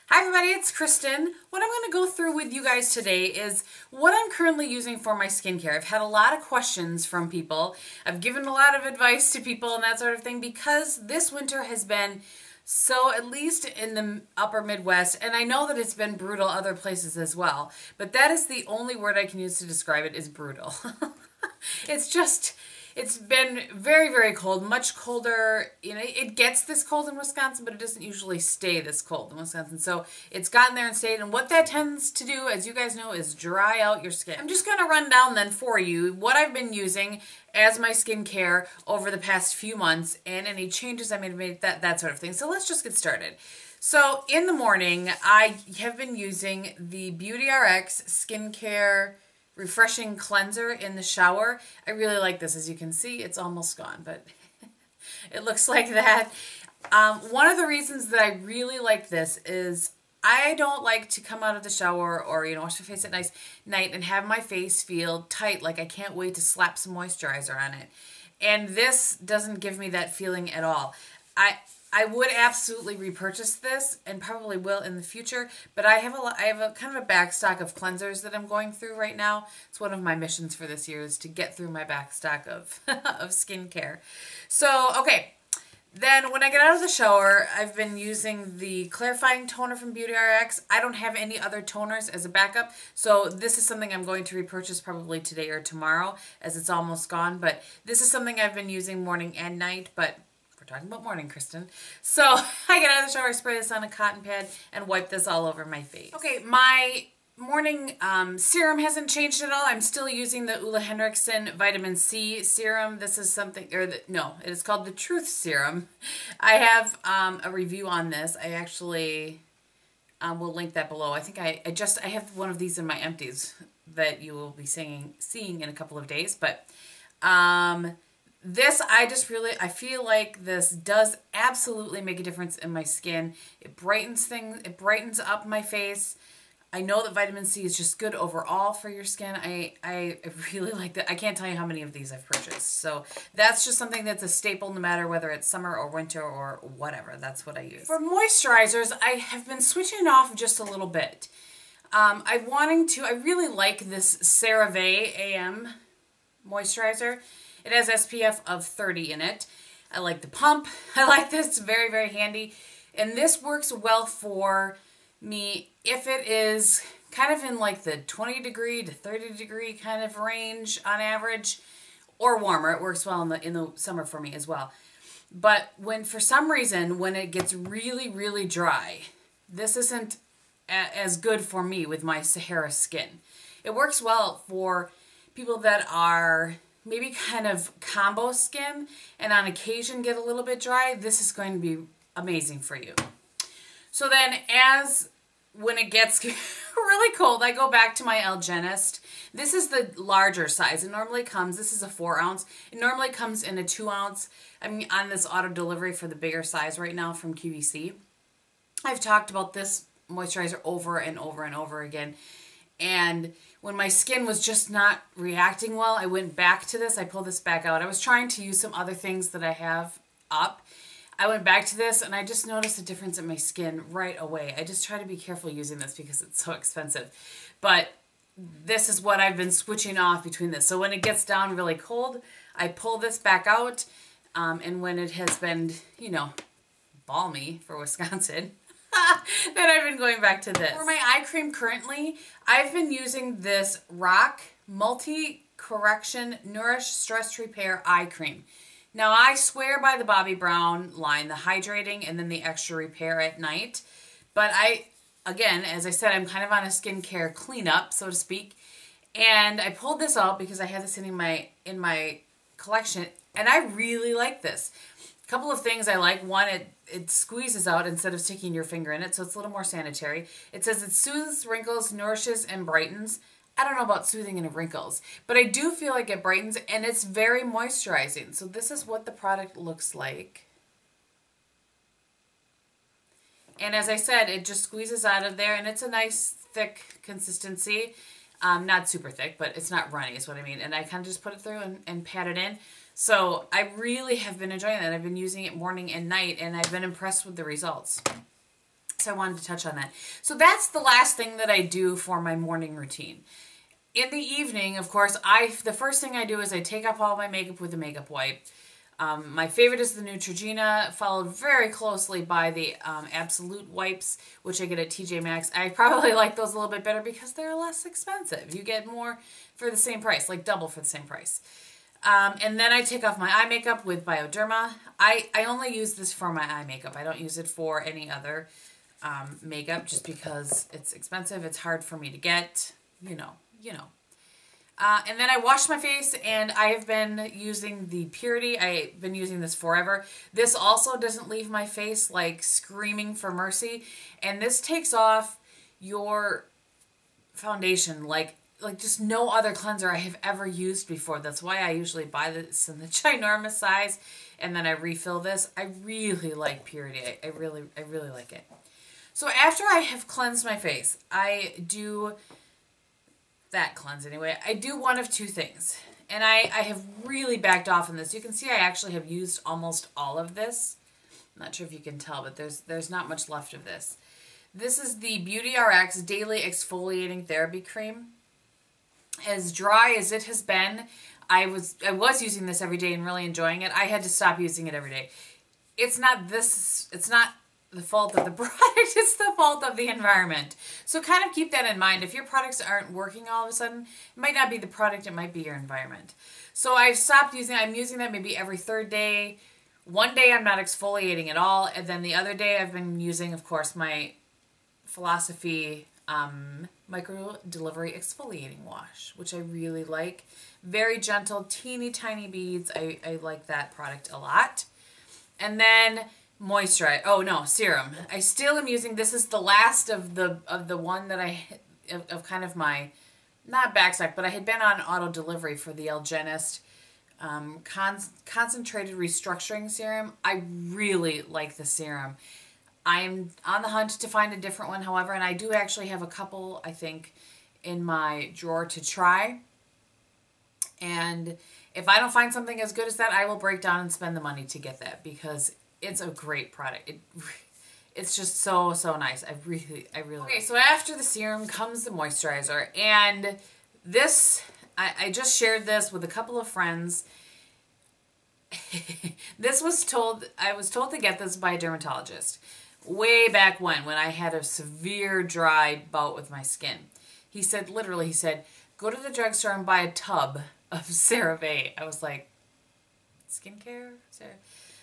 Hi everybody, it's Kristen. What I'm going to go through with you guys today is what I'm currently using for my skincare. I've had a lot of questions from people. I've given a lot of advice to people and that sort of thing because this winter has been so, at least in the upper Midwest, and I know that it's been brutal other places as well, but that is the only word I can use to describe it is brutal. It's been very, very cold, much colder. You know, it gets this cold in Wisconsin, but it doesn't usually stay this cold in Wisconsin. So it's gotten there and stayed. And what that tends to do, as you guys know, is dry out your skin. I'm just going to run down then for you what I've been using as my skincare over the past few months and any changes I made, that sort of thing. So let's just get started. So in the morning, I have been using the BeautyRX skincare refreshing cleanser in the shower. I really like this. As you can see, it's almost gone, but it looks like that. One of the reasons that I really like this is I don't like to come out of the shower or, you know, wash my face at night and have my face feel tight, like I can't wait to slap some moisturizer on it. And this doesn't give me that feeling at all. I would absolutely repurchase this and probably will in the future, but I have a kind of a back stock of cleansers that I'm going through right now. It's one of my missions for this year is to get through my back stock of of skincare. So, okay. Then when I get out of the shower, I've been using the clarifying toner from BeautyRX. I don't have any other toners as a backup, so this is something I'm going to repurchase probably today or tomorrow as it's almost gone, but this is something I've been using morning and night, but we're talking about morning, Kristen. So I get out of the shower, spray this on a cotton pad, and wipe this all over my face. Okay, my morning serum hasn't changed at all. I'm still using the Henrikson vitamin C serum. This is something, no, it is called the Truth Serum. I have a review on this. I actually will link that below. I think I have one of these in my empties that you will be seeing in a couple of days, but this, I feel like this does absolutely make a difference in my skin. It brightens things, it brightens up my face. I know that vitamin C is just good overall for your skin. I really like that. I can't tell you how many of these I've purchased. So that's just something that's a staple no matter whether it's summer or winter or whatever. That's what I use. For moisturizers, I have been switching off just a little bit. I really like this CeraVe AM moisturizer. It has SPF of 30 in it. I like the pump. I like this. It's very, very handy. And this works well for me if it is kind of in like the 20 degree to 30 degree kind of range on average, or warmer. It works well in the summer for me as well. But for some reason, when it gets really, really dry, this isn't as good for me with my Sahara skin. It works well for people that are maybe kind of combo skin and on occasion get a little bit dry. This is going to be amazing for you. So then when it gets really cold, I go back to my Algenist. This is the larger size. It normally comes, this is a 4 ounce. It normally comes in a 2 ounce. I'm on this auto delivery for the bigger size right now from QVC. I've talked about this moisturizer over and over and over again. And when my skin was just not reacting well, I went back to this. I pulled this back out. I was trying to use some other things that I have up. I went back to this and I just noticed a difference in my skin right away. I just try to be careful using this because it's so expensive. But this is what I've been switching off between this. So when it gets down really cold, I pull this back out. And when it has been, you know, balmy for Wisconsin, then I've been going back to this. For my eye cream currently, I've been using this RoC Multi-Correction Nourish Stress Repair Eye Cream. Now, I swear by the Bobbi Brown line, the hydrating and then the extra repair at night. But again, as I said, I'm kind of on a skincare cleanup, so to speak. And I pulled this out because I had this in my collection, and I really like this. A couple of things I like. One, it squeezes out instead of sticking your finger in it, so it's a little more sanitary. It says it soothes wrinkles, nourishes, and brightens. I don't know about soothing and wrinkles, but I do feel like it brightens, and it's very moisturizing. So this is what the product looks like. And as I said, it just squeezes out of there, and it's a nice thick consistency. Not super thick, but it's not runny is what I mean. And I kind of just put it through and pat it in. So I really have been enjoying that. I've been using it morning and night, and I've been impressed with the results. So I wanted to touch on that. So that's the last thing that I do for my morning routine. In the evening, of course, the first thing I do is I take off all my makeup with a makeup wipe. My favorite is the Neutrogena, followed very closely by the Absolute wipes, which I get at TJ Maxx. I probably like those a little bit better because they're less expensive. You get more for the same price, like double for the same price. And then I take off my eye makeup with Bioderma. I only use this for my eye makeup. I don't use it for any other makeup just because it's expensive. It's hard for me to get, you know. And then I wash my face, and I have been using the Purity. I've been using this forever. This also doesn't leave my face like screaming for mercy. And this takes off your foundation like just no other cleanser I have ever used before. That's why I usually buy this in the ginormous size, and then I refill this. I really like Purity. I really like it. So after I have cleansed my face, I do that cleanse anyway. I do one of two things, and I have really backed off on this. You can see I actually have used almost all of this. I'm not sure if you can tell, but there's not much left of this. This is the BeautyRX Daily Exfoliating Therapy Cream. As dry as it has been, I was using this every day and really enjoying it. I had to stop using it every day. It's not the fault of the product, it's the fault of the environment. So kind of keep that in mind. If your products aren't working all of a sudden, it might not be the product, it might be your environment. So I've stopped using it. I'm using that maybe every third day. One day I'm not exfoliating at all, and then the other day I've been using, of course, my Philosophy Microdelivery Exfoliating Wash, which I really like. Very gentle, teeny tiny beads. I like that product a lot. And then Moisturize. Oh no, Serum. I still am using, this is the last of the one that of kind of my, not backstock, but I had been on auto delivery for the Algenist concentrated restructuring serum. I really like the serum. I'm on the hunt to find a different one, however, and I do actually have a couple, I think, in my drawer to try. And if I don't find something as good as that, I will break down and spend the money to get that, because it's a great product. It's just so nice. I really okay, so after the serum comes the moisturizer, and this, I just shared this with a couple of friends. I was told to get this by a dermatologist way back when I had a severe dry bout with my skin. He said, literally, go to the drugstore and buy a tub of CeraVe. I was like, skincare?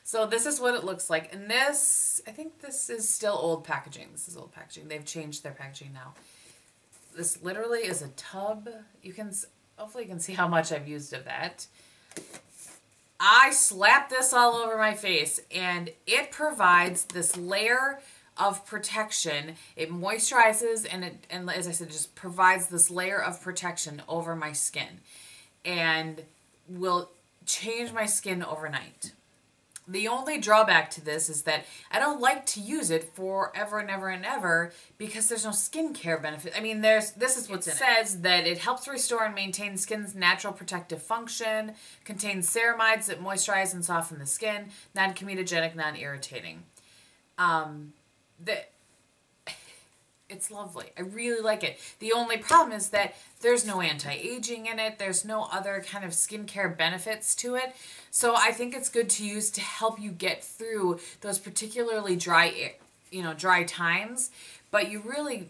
So this is what it looks like. And this, I think this is still old packaging. This is old packaging. They've changed their packaging now. This literally is a tub. Hopefully you can see how much I've used of that. I slapped this all over my face, and it provides this layer of protection. It moisturizes, and as I said, just provides this layer of protection over my skin, and will change my skin overnight. The only drawback to this is that I don't like to use it forever and ever and ever, because there's no skincare benefit. I mean, this is what's in it. It says that it helps restore and maintain skin's natural protective function, contains ceramides that moisturize and soften the skin, non-comedogenic, non-irritating. It's lovely. I really like it. The only problem is that there's no anti-aging in it. There's no other kind of skincare benefits to it. So I think it's good to use to help you get through those particularly dry, dry times. But you really,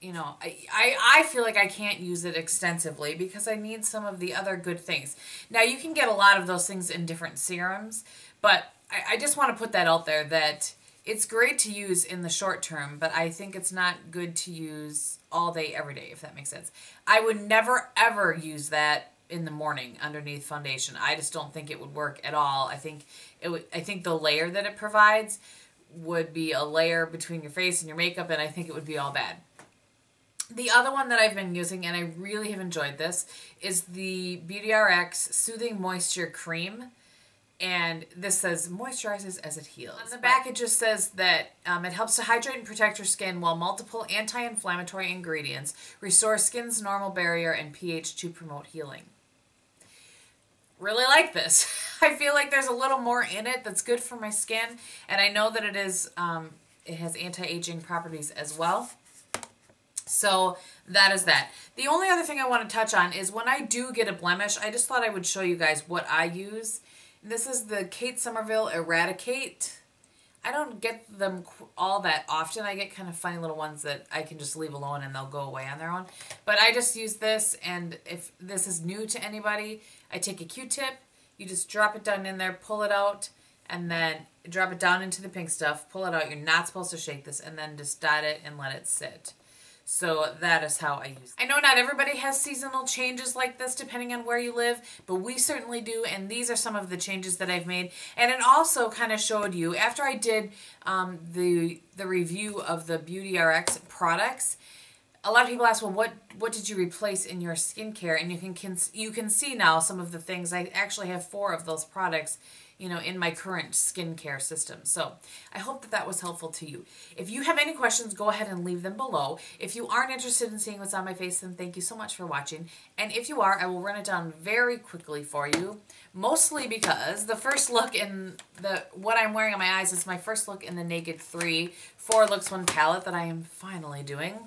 I feel like I can't use it extensively because I need some of the other good things. Now, you can get a lot of those things in different serums, but I just want to put that out there that it's great to use in the short term, but I think it's not good to use all day, every day, if that makes sense. I would never, ever use that in the morning underneath foundation. I just don't think it would work at all. I think the layer that it provides would be a layer between your face and your makeup, and I think it would be all bad. The other one that I've been using, and I really have enjoyed this, is the BeautyRX Soothing Moisture Cream. And this says, moisturizes as it heals. On the back, it just says that it helps to hydrate and protect your skin while multiple anti-inflammatory ingredients restore skin's normal barrier and pH to promote healing. Really like this. I feel like there's a little more in it that's good for my skin. And I know that it is it has anti-aging properties as well. So that is that. The only other thing I want to touch on is when I do get a blemish, I just thought I would show you guys what I use. This is the Kate Sommerville EradiKate. I don't get them all that often. I get kind of funny little ones that I can just leave alone and they'll go away on their own. But I just use this, and if this is new to anybody, I take a Q-tip, you just drop it down in there, pull it out, and then drop it down into the pink stuff, pull it out. You're not supposed to shake this, and then just dot it and let it sit. So that is how I use it. I know not everybody has seasonal changes like this depending on where you live, but we certainly do, and these are some of the changes that I've made. And it also kind of showed you, after I did the review of the BeautyRX products, a lot of people ask, well, what did you replace in your skincare? And you can see now some of the things. I actually have 4 of those products, you know, in my current skincare system. So I hope that that was helpful to you. If you have any questions, go ahead and leave them below. If you aren't interested in seeing what's on my face, then thank you so much for watching. And if you are, I will run it down very quickly for you, mostly because the first look in what I'm wearing on my eyes is my first look in the Naked 3 4 Looks 1 palette that I am finally doing.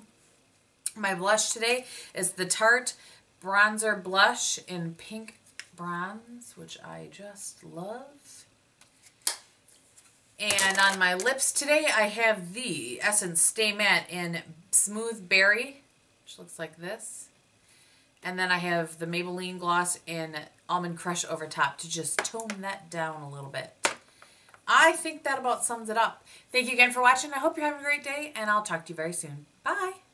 My blush today is the Tarte Bronzer Blush in Pink Bronze, which I just love. And on my lips today, I have the Essence Stay Matte in Smooth Berry, which looks like this. And then I have the Maybelline gloss in Almond Crush over top to just tone that down a little bit. I think that about sums it up. Thank you again for watching. I hope you're having a great day, and I'll talk to you very soon. Bye!